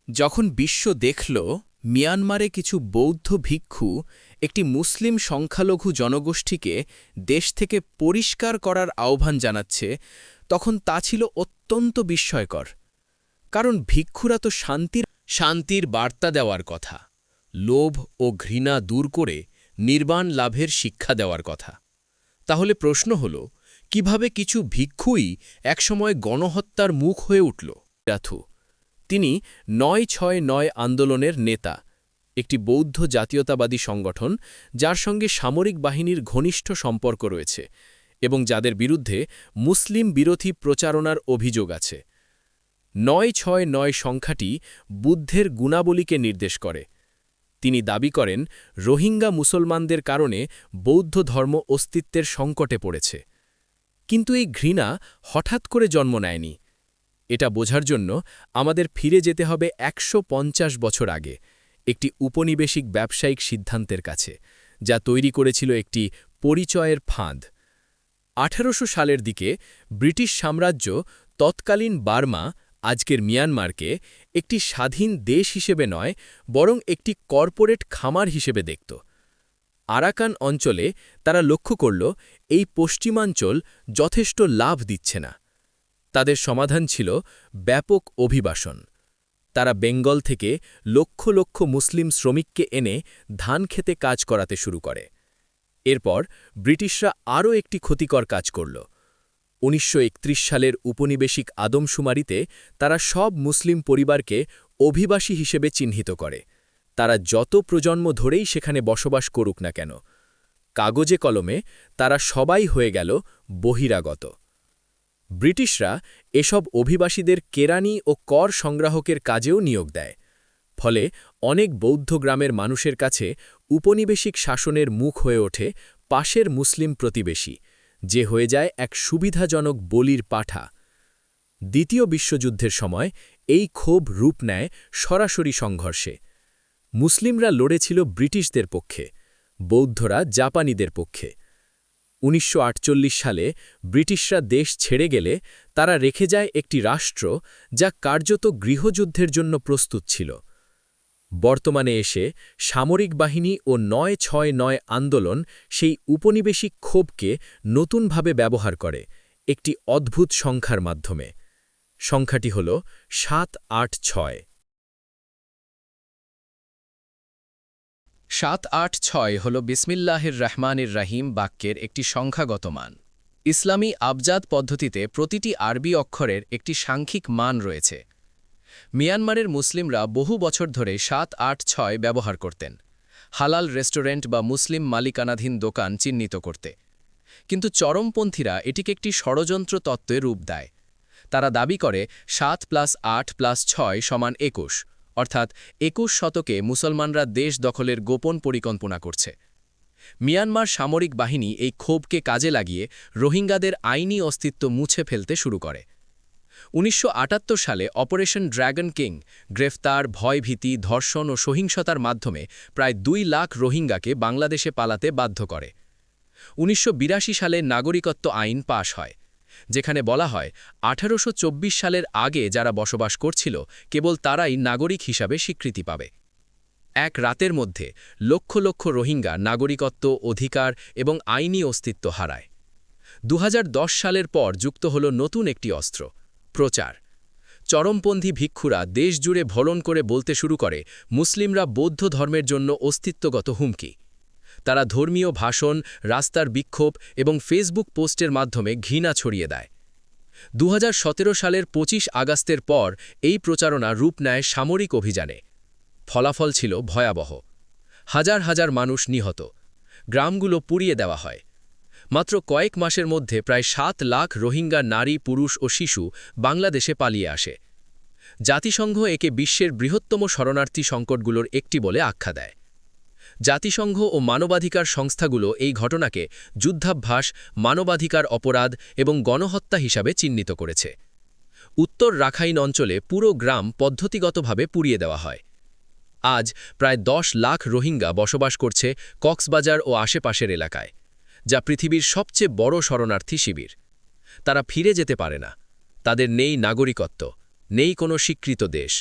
যখন বিশ্ব দেখল মিয়ানমারে কিছু বৌদ্ধ ভিক্ষু একটি মুসলিম সংখ্যালঘু জনগোষ্ঠীকে দেশ থেকে পরিষ্কার করার আহ্বান জানাচ্ছে, তখন তা ছিল অত্যন্ত বিস্ময়কর। কারণ ভিক্ষুরা তো শান্তির বার্তা দেওয়ার কথা, লোভ ও ঘৃণা দূর করে নির্বাণ লাভের শিক্ষা দেওয়ার কথা। তাহলে প্রশ্ন হল, কিভাবে কিছু ভিক্ষুই একসময় গণহত্যার মুখ হয়ে উঠল? রাথু, তিনি ৯৬৯ আন্দোলনের নেতা, একটি বৌদ্ধ জাতীয়তাবাদী সংগঠন যার সঙ্গে সামরিক বাহিনীর ঘনিষ্ঠ সম্পর্ক রয়েছে এবং যাদের বিরুদ্ধে মুসলিম বিরোধী প্রচারণার অভিযোগ আছে। ৯৬৯ সংখ্যাটি বুদ্ধের গুণাবলীকে নির্দেশ করে। তিনি দাবি করেন রোহিঙ্গা মুসলমানদের কারণে বৌদ্ধ ধর্ম অস্তিত্বের সংকটে পড়েছে। কিন্তু এই ঘৃণা হঠাৎ করে জন্ম নেয়নি। এটা বোঝার জন্য আমাদের ফিরে যেতে হবে ১৫০ বছর আগে, একটি উপনিবেশিক ব্যবসায়িক সিদ্ধান্তের কাছে, যা তৈরি করেছিল একটি পরিচয়ের ফাঁদ। ১৮০০ সালের দিকে ব্রিটিশ সাম্রাজ্য তৎকালীন বার্মা, আজকের মিয়ানমারকে একটি স্বাধীন দেশ হিসেবে নয়, বরং একটি কর্পোরেট খামার হিসেবে দেখত। আরাকান অঞ্চলে তারা লক্ষ্য করল এই পশ্চিমাঞ্চল যথেষ্ট লাভ দিচ্ছে না। তাদের সমাধান ছিল ব্যাপক অভিবাসন। তারা বেঙ্গল থেকে লক্ষ লক্ষ মুসলিম শ্রমিককে এনে ধান খেতে কাজ করাতে শুরু করে। এরপর ব্রিটিশরা আরও একটি ক্ষতিকর কাজ করল। ১৯৩১ সালের উপনিবেশিক আদমশুমারিতে তারা সব মুসলিম পরিবারকে অভিবাসী হিসেবে চিহ্নিত করে, তারা যত প্রজন্ম ধরেই সেখানে বসবাস করুক না কেন। কাগজে কলমে তারা সবাই হয়ে গেল বহিরাগত। ব্রিটিশরা এসব অভিবাসীদের কেরানি ও কর সংগ্রাহকের কাজেও নিয়োগ দেয়। ফলে অনেক বৌদ্ধ গ্রামের মানুষের কাছে উপনিবেশিক শাসনের মুখ হয়ে ওঠে পাশের মুসলিম প্রতিবেশী, যে হয়ে যায় এক সুবিধাজনক বলির পাঠা। দ্বিতীয় বিশ্বযুদ্ধের সময় এই ক্ষোভ রূপ নেয় সরাসরি সংঘর্ষে। মুসলিমরা লড়েছিল ব্রিটিশদের পক্ষে, বৌদ্ধরা জাপানিদের পক্ষে। ১৯৪৮ সালে ব্রিটিশরা দেশ ছেড়ে গেলে তারা রেখে যায় একটি রাষ্ট্র যা কার্যত গৃহযুদ্ধের জন্য প্রস্তুত ছিল। বর্তমানে এসে সামরিক বাহিনী ও ৯৬৯ আন্দোলন সেই উপনিবেশিক ক্ষোভকে নতুনভাবে ব্যবহার করে একটি অদ্ভুত সংখ্যার মাধ্যমে। সংখ্যাটি হল ৭৮৬। ৭৮৬ হল বিসমিল্লাহির রহমানির রহিম বাক্যের একটি সংখ্যাগত মান। ইসলামী আবজাদ পদ্ধতিতে প্রতিটি আরবি অক্ষরের একটি সাংখ্যিক মান রয়েছে। মিয়ানমারের মুসলিমরা বহু বছর ধরে ৭৮৬ ব্যবহার করতেন, হালাল রেস্টুরেন্ট বা মুসলিম মালিকানাধীন দোকান চিহ্নিত করতে। কিন্তু চরমপন্থীরা এটিকে একটি ষড়যন্ত্র তত্ত্বে রূপ দেয়। তারা দাবি করে ৭+৮+৬ = ২১, অর্থাৎ ২১ শতকে মুসলমানরা দেশ দখলের গোপন পরিকল্পনা করছে। মিয়ানমার সামরিক বাহিনী এই ক্ষোভকে কাজে লাগিয়ে রোহিঙ্গাদের আইনি অস্তিত্ব মুছে ফেলতে শুরু করে। ১৯৭৮ সালে অপারেশন ড্রাগন কিং গ্রেফতার, ভয়ভীতি, ধর্ষণ ও সহিংসতার মাধ্যমে প্রায় ২ লাখ রোহিঙ্গাকে বাংলাদেশে পালাতে বাধ্য করে। ১৯৮২ সালে নাগরিকত্ব আইন পাশ হয়, যেখানে বলা হয় ১৮২৪ সালের আগে যারা বসবাস করছিল কেবল তারাই নাগরিক হিসাবে স্বীকৃতি পাবে। এক রাতের মধ্যে লক্ষ লক্ষ রোহিঙ্গা নাগরিকত্ব, অধিকার এবং আইনি অস্তিত্ব হারায়। ২০১০ সালের পর যুক্ত হল নতুন একটি অস্ত্র, প্রচার। চরমপন্থী ভিক্ষুরা দেশ জুড়ে ভলন করে বলতে শুরু করে মুসলিমরা বৌদ্ধ ধর্মের জন্য অস্তিত্বগত হুমকি। তারা ধর্মীয় ভাষণ, রাস্তার বিক্ষোভ এবং ফেসবুক পোস্টের মাধ্যমে ঘৃণা ছড়িয়ে দেয়। ২০১৭ সালের ২৫ আগস্টের পর এই প্রচারণা রূপ নেয় সামরিক অভিযানে। ফলাফল ছিল ভয়াবহ। হাজার হাজার মানুষ নিহত, গ্রামগুলো পুড়িয়ে দেওয়া হয়। মাত্র কয়েক মাসের মধ্যে প্রায় ৭ লাখ রোহিঙ্গা নারী, পুরুষ ও শিশু বাংলাদেশে পালিয়ে আসে। জাতিসংঘ একে বিশ্বের বৃহত্তম শরণার্থী সংকটগুলোর একটি বলে আখ্যা দেয়। জাতিসংঘ ও মানবাধিকার সংস্থাগুলো এই ঘটনাকে যুদ্ধাভ্যাস, মানবাধিকার অপরাধ এবং গণহত্যা হিসাবে চিহ্নিত করেছে। উত্তর রাখাইন অঞ্চলে পুরো গ্রাম পদ্ধতিগতভাবে পুড়িয়ে দেওয়া হয়। আজ প্রায় ১০ লাখ রোহিঙ্গা বসবাস করছে কক্সবাজার ও আশেপাশের এলাকায়, যা পৃথিবীর সবচেয়ে বড় শরণার্থী শিবির। তারা ফিরে যেতে পারে না, তাদের নেই নাগরিকত্ব, নেই কোনো স্বীকৃত দেশ,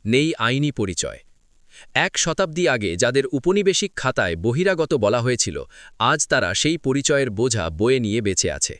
নেই আইনি পরিচয়। 1 শতাব্দী আগে যাদের উপনিবেশিক খাতায় বহিরাগত বলা হয়েছিল, আজ তারা সেই পরিচয়ের বোঝা বয়ে নিয়ে বেঁচে আছে।